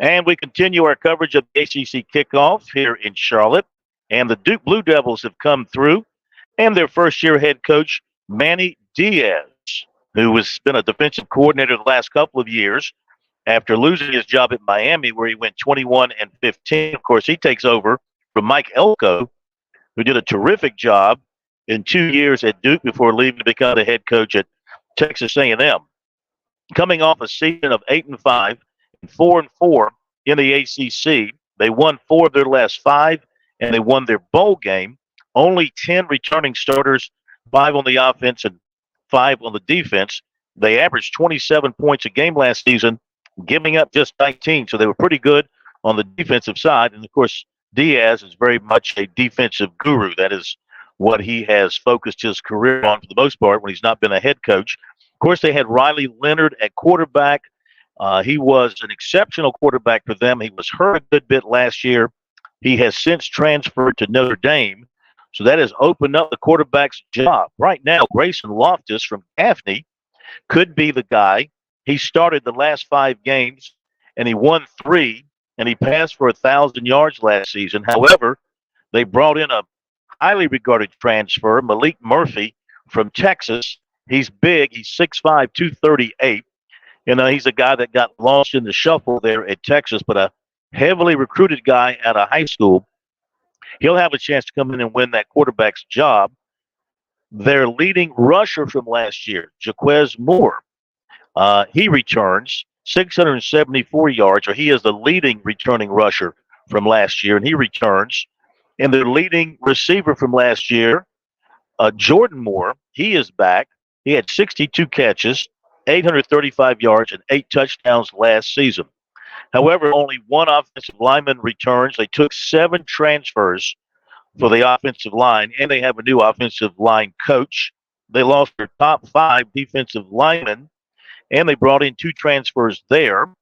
And we continue our coverage of the ACC kickoff here in Charlotte. And the Duke Blue Devils have come through, and their first-year head coach, Manny Diaz, who has been a defensive coordinator the last couple of years after losing his job at Miami, where he went 21-15. Of course, he takes over from Mike Elko, who did a terrific job in 2 years at Duke before leaving to become the head coach at Texas A&M. Coming off a season of 8-5 and 4-4 in the ACC, they won 4 of their last 5, and they won their bowl game. Only 10 returning starters, 5 on the offense and 5 on the defense. They averaged 27 points a game last season, giving up just 19. So they were pretty good on the defensive side. And, of course, Diaz is very much a defensive guru. That is what he has focused his career on for the most part when he's not been a head coach. Of course, they had Riley Leonard at quarterback. He was an exceptional quarterback for them. He was hurt a good bit last year. He has since transferred to Notre Dame. So that has opened up the quarterback's job. Right now, Grayson Loftus from Gaffney could be the guy. He started the last 5 games, and he won 3, and he passed for 1,000 yards last season. However, they brought in a highly regarded transfer, Malik Murphy from Texas. He's big. He's 6'5", 238. He's a guy that got lost in the shuffle there at Texas, but a heavily recruited guy out of high school. He'll have a chance to come in and win that quarterback's job. Their leading rusher from last year, Jaquez Moore, he returns 674 yards, or he is the leading returning rusher from last year, and he returns. And their leading receiver from last year, Jordan Moore, he is back. He had 62 catches, 835 yards, and 8 touchdowns last season. However, only 1 offensive lineman returns. They took 7 transfers for the offensive line, and they have a new offensive line coach. They lost their top 5 defensive linemen, and they brought in 2 transfers there.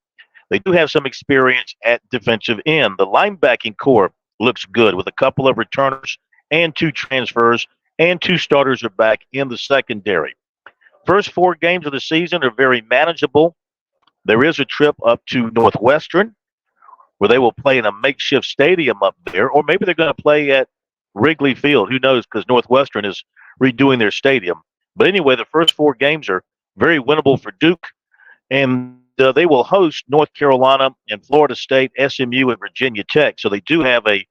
They do have some experience at defensive end. The linebacking core looks good with a couple of returners and 2 transfers, and 2 starters are back in the secondary. First 4 games of the season are very manageable. There is a trip up to Northwestern where they will play in a makeshift stadium up there, or maybe they're going to play at Wrigley Field. Who knows, because Northwestern is redoing their stadium. But anyway, the first 4 games are very winnable for Duke, and they will host North Carolina and Florida State, SMU, and Virginia Tech. So they do have a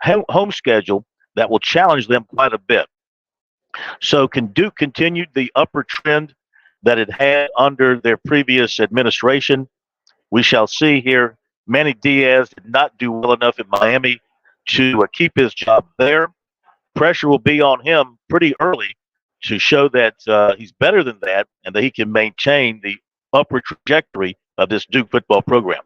home schedule that will challenge them quite a bit. So can Duke continue the upward trend that it had under their previous administration? We shall see here. Manny Diaz did not do well enough in Miami to keep his job there. Pressure will be on him pretty early to show that he's better than that and that he can maintain the upward trajectory of this Duke football program.